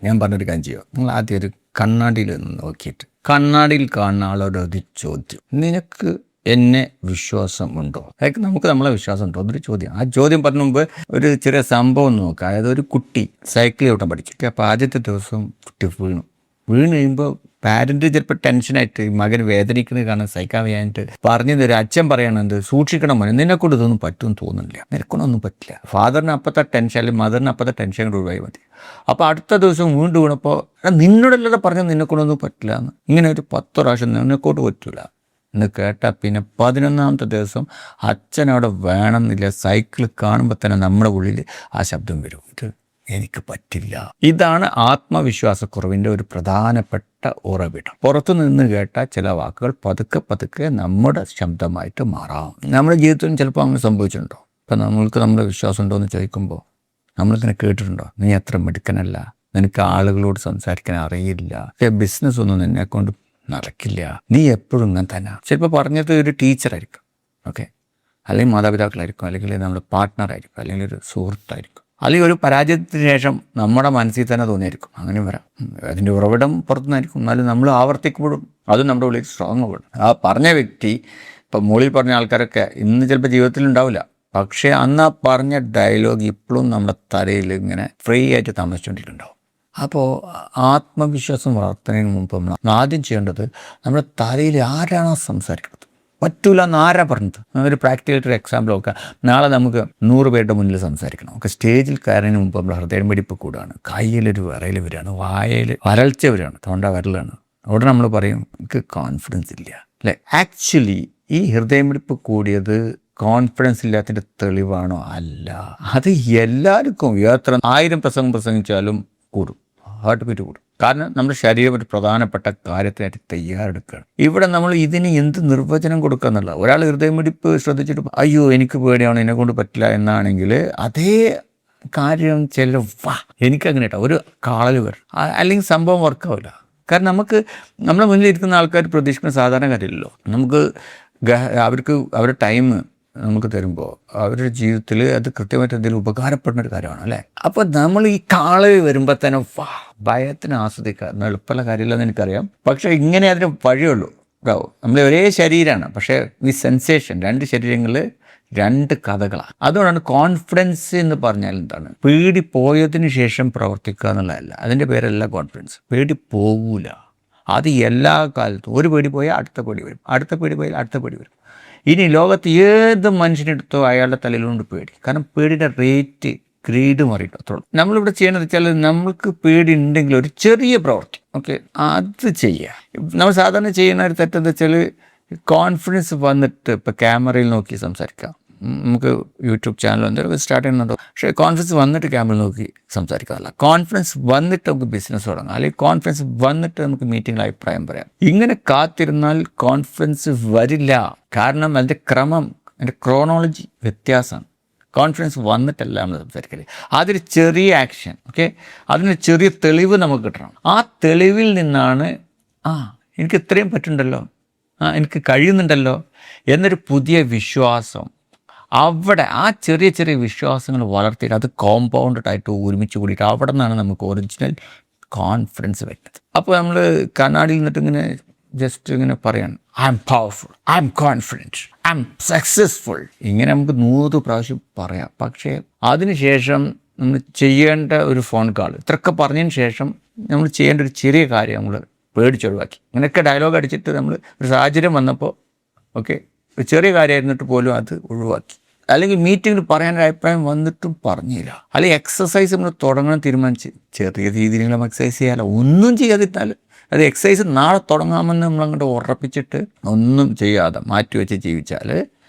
ഞാൻ പറഞ്ഞൊരു കാര്യം ചെയ്യുമോ, നിങ്ങൾ ആദ്യം ഒരു കണ്ണാടിയിൽ നിന്ന് നോക്കിയിട്ട് കണ്ണാടിയിൽ കാണുന്ന ആളോടൊരു ചോദ്യം, നിനക്ക് എന്നെ വിശ്വാസമുണ്ടോ? അതൊക്കെ നമുക്ക് നമ്മളെ വിശ്വാസം ഉണ്ടോ എന്നൊരു ചോദ്യം. ആ ചോദ്യം പറഞ്ഞ മുമ്പ് ഒരു ചെറിയ സംഭവം നോക്കുക. അതായത് ഒരു കുട്ടി സൈക്കിൾ ചവിട്ടാൻ പഠിക്കും. അപ്പോൾ ആദ്യത്തെ ദിവസം കുട്ടി വീണ് കഴിയുമ്പോൾ പാരന്റ് ചിലപ്പോൾ ടെൻഷനായിട്ട് മകൻ വേദനിക്കുന്നത് കാണാൻ സഹിക്കാൻ വയ്യായിട്ട് പറഞ്ഞു തരും. അച്ഛൻ പറയണത് സൂക്ഷിക്കണം മോനെ, നിന്നെക്കൊണ്ട് ഇതൊന്നും പറ്റുമെന്ന് തോന്നുന്നില്ല, നിനക്കൊന്നും പറ്റില്ല. ഫാദറിന് അപ്പത്തെ ടെൻഷൻ അല്ലെങ്കിൽ മദറിന് അപ്പത്തെ ടെൻഷൻ കൊണ്ട് ഒഴിവായി മതി. അപ്പോൾ അടുത്ത ദിവസം വീണ്ടും വീണപ്പോൾ നിന്നോടല്ലാതെ പറഞ്ഞാൽ നിന്നെക്കൊണ്ടൊന്നും പറ്റില്ല എന്ന്, ഇങ്ങനെ ഒരു 10 പ്രാവശ്യം നിന്നെക്കൊണ്ട് പറ്റില്ല എന്ന് കേട്ടാൽ പിന്നെ 11ാമത്തെ ദിവസം അച്ഛനവിടെ വേണമെന്നില്ല. സൈക്കിൾ കാണുമ്പോൾ തന്നെ നമ്മുടെ ഉള്ളിൽ ആ ശബ്ദം വരും, എനിക്ക് പറ്റില്ല. ഇതാണ് ആത്മവിശ്വാസക്കുറവിൻ്റെ ഒരു പ്രധാനപ്പെട്ട ഉറവിടം. പുറത്തു നിന്ന് കേട്ട ചില വാക്കുകൾ പതുക്കെ പതുക്കെ നമ്മുടെ ശബ്ദമായിട്ട് മാറാം. നമ്മുടെ ജീവിതത്തിലും ചിലപ്പോൾ അങ്ങനെ സംഭവിച്ചിട്ടുണ്ടോ? ഇപ്പം നമ്മൾക്ക് നമ്മുടെ വിശ്വാസം ഉണ്ടോ എന്ന് ചോദിക്കുമ്പോൾ നമ്മളിങ്ങനെ കേട്ടിട്ടുണ്ടോ, നീ അത്ര മിടുക്കനല്ല, നിനക്ക് ആളുകളോട് സംസാരിക്കാൻ അറിയില്ല, ബിസിനസ് ഒന്നും നിന്നെ കൊണ്ട് നടക്കില്ല, നീ എപ്പോഴും ഇങ്ങനെ തന്നെ. ചിലപ്പോൾ പറഞ്ഞത് ഒരു ടീച്ചറായിരിക്കും, ഓക്കെ, അല്ലെങ്കിൽ മാതാപിതാക്കളായിരിക്കും, അല്ലെങ്കിൽ നമ്മുടെ പാർട്ട്ണറായിരിക്കും, അല്ലെങ്കിൽ ഒരു സുഹൃത്തായിരിക്കും, അല്ലെങ്കിൽ ഒരു പരാജയത്തിന് ശേഷം നമ്മുടെ മനസ്സിൽ തന്നെ തോന്നിയായിരിക്കും. അങ്ങനെ വരാം. അതിൻ്റെ ഉറവിടം പുറത്തുനിന്നായിരിക്കും. എന്നാലും നമ്മൾ ആവർത്തിക്കുമ്പോഴും അതും നമ്മുടെ ഉള്ളിൽ സ്ട്രോങ് ആവും. ആ പറഞ്ഞ വ്യക്തി, ഇപ്പം മുകളിൽ പറഞ്ഞ ആൾക്കാരൊക്കെ ഇന്ന് ചിലപ്പോൾ ജീവിതത്തിൽ ഉണ്ടാവില്ല, പക്ഷേ അന്ന് ആ പറഞ്ഞ ഡയലോഗ് ഇപ്പോഴും നമ്മുടെ തലയിൽ ഇങ്ങനെ ഫ്രീ ആയിട്ട് താമസിച്ചുകൊണ്ടിട്ടുണ്ടാവും. അപ്പോൾ ആത്മവിശ്വാസം വളർത്തുന്നതിന് മുമ്പ് നമ്മൾ ആദ്യം ചെയ്യേണ്ടത് നമ്മുടെ തലയിൽ ആരാണോ സംസാരിക്കുന്നത്, പറ്റൂല എന്ന് ആരാ പറഞ്ഞത്. ഒരു പ്രാക്ടിക്കലായിട്ടൊരു എക്സാമ്പിൾ നോക്കുക. നാളെ നമുക്ക് 100 പേരുടെ മുന്നിൽ സംസാരിക്കണം. ഒക്കെ സ്റ്റേജിൽ കയറുന്നതിന് മുമ്പ് നമ്മൾ ഹൃദയമിടിപ്പ് കൂടുകയാണ്, കയ്യിലൊരു വിറയിൽ വരികയാണ്, വായയിൽ വരൾച്ച വരികയാണ്, തൊണ്ട വരലാണ്. അവിടെ നമ്മൾ പറയും എനിക്ക് കോൺഫിഡൻസ് ഇല്ല, അല്ലേ? ആക്ച്വലി ഈ ഹൃദയമിടിപ്പ് കൂടിയത് കോൺഫിഡൻസ് ഇല്ലാത്തതിൻ്റെ തെളിവാണോ? അല്ല. അത് എല്ലാവർക്കും എത്ര 1000 പ്രസംഗിച്ചാലും കൂടും, ഹാർട്ട് ബീറ്റ് കൂടും. കാരണം നമ്മുടെ ശരീരം ഒരു പ്രധാനപ്പെട്ട കാര്യത്തിനായിട്ട് തയ്യാറെടുക്കുകയാണ്. ഇവിടെ നമ്മൾ ഇതിന് എന്ത് നിർവചനം കൊടുക്കുക എന്നുള്ള, ഒരാൾ ഹൃദയമിടിപ്പ് ശ്രദ്ധിച്ചിട്ട് അയ്യോ എനിക്ക് പേടിയാണ്, എന്നെ കൊണ്ട് പറ്റില്ല എന്നാണെങ്കിൽ അതേ കാര്യം എനിക്കങ്ങനെ കേട്ടോ ഒരു കാളൽ വരും, അല്ലെങ്കിൽ സംഭവം വർക്കാവില്ല. കാരണം നമ്മളെ മുന്നിൽ ഇരിക്കുന്ന ആൾക്കാർ പ്രതീക്ഷിക്കുന്ന സാധാരണ കാര്യമില്ലല്ലോ. അവർക്ക് അവരുടെ ടൈം നമുക്ക് തരുമ്പോൾ അവരുടെ ജീവിതത്തിൽ അത് കൃത്യമായിട്ട് എന്തെങ്കിലും ഉപകാരപ്പെടുന്ന ഒരു കാര്യമാണ്, അല്ലേ? അപ്പോൾ നമ്മൾ ഈ കാള വരുമ്പോൾ തന്നെ ഭയത്തിന് ആസ്വദിക്കുക എന്ന എളുപ്പമുള്ള കാര്യമില്ലെന്ന് എനിക്കറിയാം. പക്ഷേ ഇങ്ങനെ അതിന് വഴിയുള്ളൂ. നമ്മൾ ഒരേ ശരീരമാണ്, പക്ഷേ ഈ സെൻസേഷൻ 2 ശരീരങ്ങളിൽ 2 കഥകളാണ്. അതുകൊണ്ടാണ് കോൺഫിഡൻസ് എന്ന് പറഞ്ഞാൽ എന്താണ്? പേടി പോയതിന് ശേഷം പ്രവർത്തിക്കുക എന്നുള്ളതല്ല. അതിൻ്റെ പേരല്ല കോൺഫിഡൻസ്. പേടി പോകൂല. അത് എല്ലാ കാലത്തും ഒരു പേടി പോയാൽ അടുത്ത പേടി വരും, അടുത്ത പേടി പോയാൽ അടുത്ത പേടി വരും. ഇനി ലോകത്ത് ഏത് മനുഷ്യനെടുത്തോ അയാളുടെ തലയിലുണ്ട് പേടി. കാരണം പേടിയുടെ റേറ്റ് ഗ്രേഡ് മാറിയിട്ടോളൂ. നമ്മളിവിടെ ചെയ്യണമെന്ന് വെച്ചാൽ നമ്മൾക്ക് പേടി ഉണ്ടെങ്കിൽ ഒരു ചെറിയ പ്രവൃത്തി, ഓക്കെ, അത് ചെയ്യുക. നമ്മൾ സാധാരണ ചെയ്യുന്ന ഒരു തെറ്റെന്ന് വെച്ചാൽ കോൺഫിഡൻസ് വന്നിട്ട് ഇപ്പോൾ ക്യാമറയിൽ നോക്കി സംസാരിക്കാം. നമുക്ക് യൂട്യൂബ് ചാനൽ എന്തെങ്കിലും സ്റ്റാർട്ട് ചെയ്യുന്നുണ്ടോ, പക്ഷേ കോൺഫിഡൻസ് വന്നിട്ട് ക്യാമറയിൽ നോക്കി സംസാരിക്കാറില്ല. കോൺഫിഡൻസ് വന്നിട്ട് നമുക്ക് ബിസിനസ് തുടങ്ങാം, അല്ലെങ്കിൽ കോൺഫിഡൻസ് വന്നിട്ട് നമുക്ക് മീറ്റിങ്ങിൽ അഭിപ്രായം പറയാം. ഇങ്ങനെ കാത്തിരുന്നാൽ കോൺഫിഡൻസ് വരില്ല. കാരണം അതിൻ്റെ ക്രമം, അതിൻ്റെ ക്രോണോളജി വ്യത്യാസമാണ്. കോൺഫിഡൻസ് വന്നിട്ടല്ല നമ്മൾ സംസാരിക്കല്. അതൊരു ചെറിയ ആക്ഷൻ, ഓക്കെ, അതിന് ചെറിയ തെളിവ് നമുക്ക് കിട്ടണം. ആ തെളിവിൽ നിന്നാണ് എനിക്ക് ഇത്രയും പറ്റുന്നുണ്ടല്ലോ, എനിക്ക് കഴിയുന്നുണ്ടല്ലോ എന്നൊരു പുതിയ വിശ്വാസം. അവിടെ ആ ചെറിയ ചെറിയ വിശ്വാസങ്ങൾ വളർത്തിയിട്ട് അത് കോമ്പൗണ്ടഡായിട്ട് ഒരുമിച്ച് കൂടിയിട്ട് അവിടെ നിന്നാണ് നമുക്ക് ഒറിജിനൽ കോൺഫിഡൻസ് വരുന്നത്. അപ്പോൾ നമ്മൾ കണ്ണാടിയിൽ നിന്നിട്ട് ഇങ്ങനെ ജസ്റ്റ് ഇങ്ങനെ പറയാണ് I M powerful, I M confident, I M successful, ഇങ്ങനെ നമുക്ക് 100 പ്രാവശ്യം പറയാം. പക്ഷേ അതിനുശേഷം നമ്മൾ ചെയ്യേണ്ട ഒരു ഫോൺ കോൾ, ഇത്രയൊക്കെ പറഞ്ഞതിന് ശേഷം നമ്മൾ ചെയ്യേണ്ട ഒരു ചെറിയ കാര്യം നമ്മൾ പേടിച്ചൊഴിവാക്കി. ഇങ്ങനെയൊക്കെ ഡയലോഗ് അടിച്ചിട്ട് നമ്മൾ ഒരു സാഹചര്യം വന്നപ്പോൾ, ഓക്കെ, ഒരു ചെറിയ കാര്യമായിരുന്നിട്ട് പോലും അത് ഒഴിവാക്കി. അല്ലെങ്കിൽ മീറ്റിങ്ങിൽ പറയാനൊരു അഭിപ്രായം വന്നിട്ടും പറഞ്ഞില്ല. അല്ലെങ്കിൽ എക്സസൈസ് നമ്മൾ തുടങ്ങണം തീരുമാനിച്ച് ചെറിയ രീതിയിൽ എക്സസൈസ് ചെയ്യാമല്ലോ. ഒന്നും ചെയ്യാതിരുന്നാൽ അത് എക്സസൈസ് നാളെ തുടങ്ങാമെന്ന് നമ്മളങ്ങോട്ട് ഉറപ്പിച്ചിട്ട് ഒന്നും ചെയ്യാതെ മാറ്റിവെച്ച് ജീവിച്ചാൽ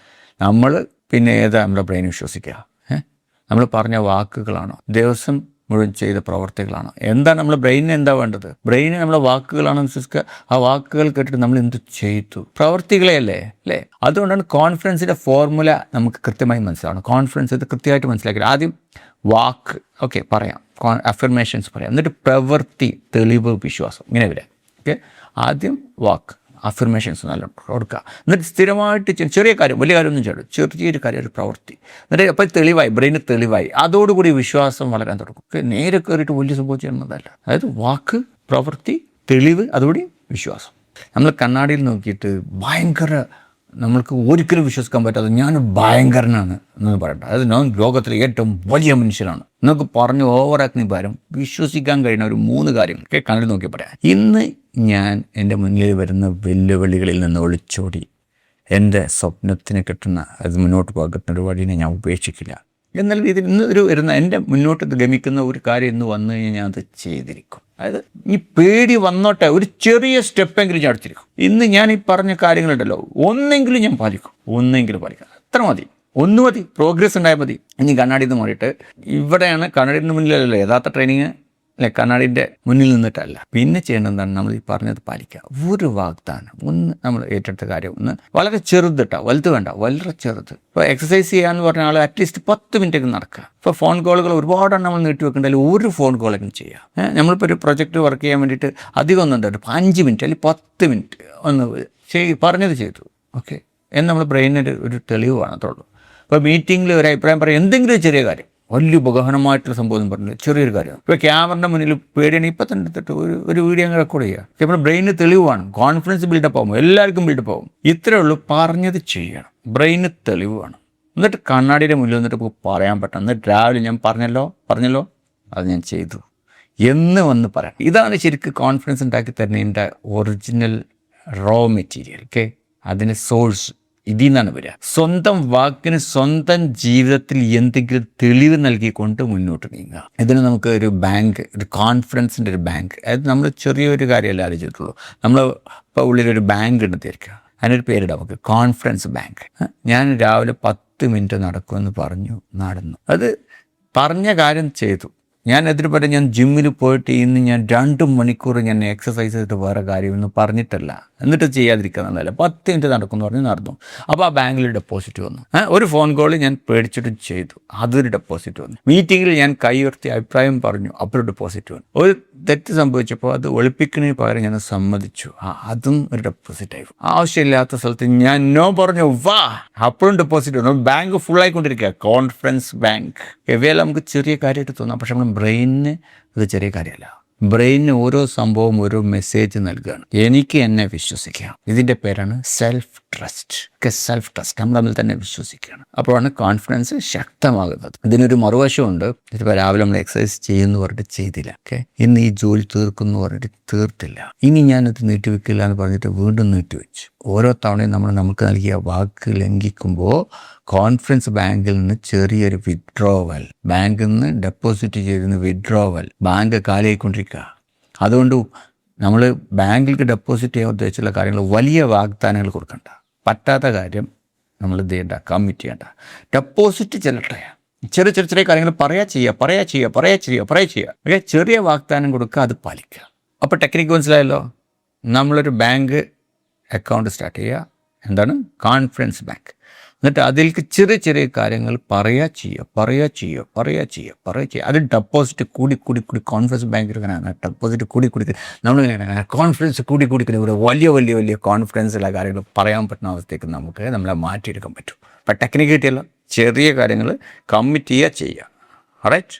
നമ്മൾ പിന്നെ ഏതാ നമ്മുടെ ബ്രെയിൻ വിശ്വസിക്കുക? നമ്മൾ പറഞ്ഞ വാക്കുകളാണോ, ദിവസം മുഴുവൻ ചെയ്ത പ്രവർത്തികളാണോ? എന്താണ് നമ്മൾ ബ്രെയിനിന് എന്താ വേണ്ടത്? ബ്രെയിന് നമ്മളെ വാക്കുകളാണോ വിശ്വസിക്കുക. ആ വാക്കുകൾ കേട്ടിട്ട് നമ്മൾ എന്ത് ചെയ്തു? പ്രവർത്തികളെ അല്ലേ? അതുകൊണ്ടാണ് കോൺഫിഡൻസിൻ്റെ ഫോർമുല നമുക്ക് കൃത്യമായി മനസ്സിലാവണം. കോൺഫിഡൻസ് ഇത് കൃത്യമായിട്ട് മനസ്സിലാക്കി ആദ്യം വാക്ക്, ഓക്കെ, പറയാം, അഫർമേഷൻസ് പറയാം, എന്നിട്ട് പ്രവൃത്തി, തെളിവ്, വിശ്വാസം, ഇങ്ങനെ വരാം. ഓക്കെ, ആദ്യം വാക്ക്, അഫർമേഷൻസ് നല്ല കൊടുക്കുക. എന്നിട്ട് സ്ഥിരമായിട്ട് ചെറിയ കാര്യം, വലിയ കാര്യമൊന്നും ചെയ്യണം, ചെറിയൊരു കാര്യം, ഒരു പ്രവൃത്തി. എന്നിട്ട് അപ്പോൾ തെളിവായി, ബ്രെയിന് തെളിവായി, അതോടുകൂടി വിശ്വാസം വളരാൻ തുടങ്ങും. നേരെ കയറിയിട്ട് വലിയ സംഭവം ചെയ്യുന്നതല്ല. അതായത് വാക്ക്, പ്രവൃത്തി, തെളിവ്, അതോടെ വിശ്വാസം. നമ്മൾ കണ്ണാടിയിൽ നോക്കിയിട്ട് ഭയങ്കര, നമ്മൾക്ക് ഒരിക്കലും വിശ്വസിക്കാൻ പറ്റാതെ ഞാൻ ഭയങ്കരനാണ് എന്ന് പറയണ്ട. അതായത് ഞാൻ ലോകത്തിലെ ഏറ്റവും വലിയ മനുഷ്യനാണ് എന്നൊക്കെ പറഞ്ഞ് ഓവറാക്കി പകരം വിശ്വസിക്കാൻ കഴിയുന്ന ഒരു 3 കാര്യങ്ങളൊക്കെ കണ്ണിൽ നോക്കി പറയാം. ഇന്ന് ഞാൻ എൻ്റെ മുന്നിൽ വരുന്ന വെല്ലുവിളികളിൽ നിന്ന് ഒളിച്ചോടി എൻ്റെ സ്വപ്നത്തിന് കിട്ടുന്ന, അത് മുന്നോട്ട് പോകാൻ കിട്ടുന്ന ഒരു വഴിയെ ഞാൻ ഉപേക്ഷിക്കില്ല എന്നുള്ള രീതിയിൽ ഇന്ന് വരുന്ന എൻ്റെ മുന്നോട്ട് ഗമിക്കുന്ന ഒരു കാര്യം ഇന്ന് വന്നു കഴിഞ്ഞാൽ ഞാൻ അത് ചെയ്തിരിക്കും. അതായത് ഈ പേടി വന്നോട്ടെ, ഒരു ചെറിയ സ്റ്റെപ്പെങ്കിലും ഞാൻ എടുത്തിരിക്കും. ഇന്ന് ഞാൻ ഈ പറഞ്ഞ കാര്യങ്ങളുണ്ടല്ലോ, ഒന്നെങ്കിലും ഞാൻ പാലിക്കും, അത്ര മതി, ഒന്ന് മതി, പ്രോഗ്രസ് ഉണ്ടായാൽ മതി. ഇനി കണ്ണാടിയിൽ നിന്ന് മാറിയിട്ട്, ഇവിടെയാണ് കണ്ണാടിൻ്റെ മുന്നിലല്ലോ യഥാർത്ഥ ട്രെയിനിങ്, അല്ലെ, കണ്ണാടിൻ്റെ മുന്നിൽ നിന്നിട്ടല്ല. പിന്നെ ചെയ്യേണ്ടത് എന്താണ്? നമ്മൾ ഈ പറഞ്ഞത് പാലിക്കുക. ഒരു വാഗ്ദാനം, ഒന്ന് നമ്മൾ ഏറ്റെടുത്ത കാര്യം ഒന്ന് വളരെ ചെറുതിട്ടാ, വലുത് വേണ്ട, വളരെ ചെറുത്. ഇപ്പോൾ എക്സസൈസ് ചെയ്യാന്ന് പറഞ്ഞ ആൾ അറ്റ്ലീസ്റ്റ് 10 മിനിറ്റൊക്കെ നടക്കുക. ഇപ്പോൾ ഫോൺ കോളുകൾ ഒരുപാടെണ്ണം നമ്മൾ നീട്ടി വെക്കേണ്ടതിൽ ഒരു ഫോൺ കോളെങ്കിലും ചെയ്യുക. നമ്മളിപ്പോൾ ഒരു പ്രൊജക്റ്റ് വർക്ക് ചെയ്യാൻ വേണ്ടിയിട്ട് അധികം ഒന്നും ഉണ്ടായിട്ട് 5 മിനിറ്റ് അല്ലെങ്കിൽ 10 മിനിറ്റ് ഒന്ന് പറഞ്ഞത് ചെയ്തു, ഓക്കെ എന്ന് നമ്മൾ ബ്രെയിനിന് ഒരു തെളിവ് വേണത്തുള്ളൂ. ഇപ്പോൾ മീറ്റിങ്ങിൽ ഒരു അഭിപ്രായം പറയാം, എന്തെങ്കിലും ഒരു ചെറിയ കാര്യം, വലിയ ബഹനമായിട്ടുള്ള സംഭവം പറഞ്ഞില്ല, ചെറിയൊരു കാര്യം. ഇപ്പോൾ ക്യാമറയുടെ മുന്നിൽ പേടിയാണ്, ഇപ്പം തന്നെ എടുത്തിട്ട് ഒരു വീഡിയോ അങ്ങ് റെക്കോർഡ് ചെയ്യുക. നമ്മുടെ ബ്രെയിന് തെളിവാണ്, കോൺഫിഡൻസ് ബിൽഡപ്പ് ആകും, എല്ലാവർക്കും ബിൽഡപ്പ് ആകും. ഇത്രയേ ഉള്ളൂ, പറഞ്ഞത് ചെയ്യണം, ബ്രെയിന് തെളിവാണ്. എന്നിട്ട് കണ്ണാടിയുടെ മുന്നിൽ നിന്നിട്ട് പറയാൻ പറ്റണം, എന്നിട്ട് രാവിലെ ഞാൻ പറഞ്ഞല്ലോ അത് ഞാൻ ചെയ്തു എന്ന് വന്ന് പറയാം. ഇതാണ് ശരിക്കും കോൺഫിഡൻസ് ഉണ്ടാക്കി തരുന്നതിൻ്റെ ഒറിജിനൽ റോ മെറ്റീരിയൽ. ഓക്കെ, അതിന് സോഴ്സ് ഇതിൽ നിന്നാണ് വരിക. സ്വന്തം വാക്കിന് സ്വന്തം ജീവിതത്തിൽ എന്തെങ്കിലും തെളിവ് നൽകിക്കൊണ്ട് മുന്നോട്ട് നീങ്ങുക. ഇതിന് നമുക്ക് ഒരു ബാങ്ക്, ഒരു കോൺഫിഡൻസിൻ്റെ ഒരു ബാങ്ക്, അതായത് നമ്മൾ ചെറിയൊരു കാര്യമല്ല ആലോചിച്ചിട്ടുള്ളൂ. നമ്മൾ ഇപ്പോൾ ഉള്ളിലൊരു ബാങ്ക് ഉണ്ട് തീർക്കുക, അതിനൊരു പേരിടാം നമുക്ക്, കോൺഫിഡൻസ് ബാങ്ക്. ഞാൻ രാവിലെ 10 മിനിറ്റ് നടക്കുമെന്ന് പറഞ്ഞു, നടന്നു, അത് പറഞ്ഞ കാര്യം ചെയ്തു. ഞാൻ അതിന് പറ്റും, ഞാൻ ജിമ്മിൽ പോയിട്ട് ഇന്ന് ഞാൻ 2 മണിക്കൂർ ഞാൻ എക്സസൈസ് ചെയ്തിട്ട് വേറെ കാര്യമൊന്നും പറഞ്ഞിട്ടല്ല, എന്നിട്ട് ചെയ്യാതിരിക്കുക എന്നല്ല, 10 മിനിറ്റ് നടക്കുമെന്ന് പറഞ്ഞ് നടന്നു. അപ്പോൾ ആ ബാങ്കിൽ ഡെപ്പോസിറ്റ് വന്നു. ഒരു ഫോൺ കോൾ ഞാൻ പേടിച്ചിട്ട് ചെയ്തു, അതൊരു ഡെപ്പോസിറ്റ് വന്നു. മീറ്റിങ്ങിൽ ഞാൻ കൈ ഉയർത്തി അഭിപ്രായം പറഞ്ഞു, അപ്പോൾ ഡെപ്പോസിറ്റ് വന്നു. ഒരു തെറ്റ് സംഭവിച്ചപ്പോൾ അത് ഒളിപ്പിക്കുന്നതിന് പകരം ഞാൻ സമ്മതിച്ചു, അതും ഒരു ഡെപ്പോസിറ്റ് ആയി. ആവശ്യമില്ലാത്ത സ്ഥലത്ത് ഞാൻ നോ പറഞ്ഞു, അപ്പോഴും ഡെപ്പോസിറ്റ് വന്നു. ബാങ്ക് ഫുള്ളായിക്കൊണ്ടിരിക്കുക, കോൺഫിഡൻസ് ബാങ്ക്. ഇവയെല്ലാം നമുക്ക് ചെറിയ കാര്യമായിട്ട് തോന്നാം, പക്ഷെ നമ്മൾ ബ്രെയിനിന് അത് ചെറിയ കാര്യമല്ല. ബ്രെയിനിന് ഓരോ സംഭവം ഓരോ മെസ്സേജ് നൽകുകയാണ്. എനിക്ക് എന്നെ വിശ്വസിക്കാം, ഇതിൻ്റെ പേരാണ് സെൽഫ് ട്രസ്റ്റ്. നമ്മൾ തമ്മിൽ തന്നെ വിശ്വസിക്കുകയാണ്. അപ്പോഴാണ് കോൺഫിഡൻസ് ശക്തമാകുന്നത്. ഇതിനൊരു മറുവശമുണ്ട്. ഇതിപ്പോൾ രാവിലെ നമ്മൾ എക്സസൈസ് ചെയ്യുന്നു പറഞ്ഞിട്ട് ചെയ്തില്ല, ഓക്കെ, ഇന്ന് ഈ ജോലി തീർക്കുന്നു പറഞ്ഞിട്ട് തീർത്തില്ല, ഇനി ഞാനത് നീട്ടിവെക്കില്ല എന്ന് പറഞ്ഞിട്ട് വീണ്ടും നീട്ടിവെച്ചു. ഓരോ തവണയും നമുക്ക് നൽകിയ വാക്ക് ലംഘിക്കുമ്പോൾ കോൺഫിഡൻസ് ബാങ്കിൽ നിന്ന് ചെറിയൊരു വിഡ്രോവൽ, ബാങ്കിൽ നിന്ന് ഡെപ്പോസിറ്റ് ചെയ്തിരുന്ന വിഡ്രോവൽ, ബാങ്ക് കാലിയായിക്കൊണ്ടിരിക്കുക. അതുകൊണ്ട് നമ്മൾ ബാങ്കിലേക്ക് ഡെപ്പോസിറ്റ് ചെയ്യാൻ ഉദ്ദേശിച്ചുള്ള കാര്യങ്ങൾ വലിയ വാഗ്ദാനങ്ങൾ കൊടുക്കണ്ട, പറ്റാത്ത കാര്യം നമ്മൾ ഇത് ചെയ്യണ്ട, കമ്മിറ്റ് ചെയ്യണ്ട. ഡെപ്പോസിറ്റ് ചെല്ലട്ടെ, ചെറിയ കാര്യങ്ങൾ പറയാ ചെയ്യുക. ഓക്കെ, ചെറിയ വാഗ്ദാനം കൊടുക്കുക, അത് പാലിക്കുക. അപ്പോൾ ടെക്നിക്ക് മനസ്സിലായല്ലോ. നമ്മളൊരു ബാങ്ക് അക്കൗണ്ട് സ്റ്റാർട്ട് ചെയ്യുക, എന്താണ് കോൺഫിഡൻസ് ബാങ്ക്. എന്നിട്ട് അതിലേക്ക് ചെറിയ കാര്യങ്ങൾ പറയുക ചെയ്യുക. അത് ഡെപ്പോസിറ്റ് കൂടി കോൺഫിഡൻസ് ബാങ്കിൽ ഇങ്ങനെ ഡെപ്പോസിറ്റ് കൂടി നമ്മളിങ്ങനെ കോൺഫിഡൻസ് കൂടി ഒരു വലിയ കോൺഫിഡൻസുള്ള കാര്യങ്ങൾ പറയാൻ പറ്റുന്ന അവസ്ഥയ്ക്ക് നമുക്ക് നമ്മളെ മാറ്റിയെടുക്കാൻ പറ്റും. അപ്പം ടെക്നിക്ക് കിട്ടിയല്ലോ, ചെറിയ കാര്യങ്ങൾ കമ്മിറ്റ് ചെയ്യുക. റൈറ്റ്.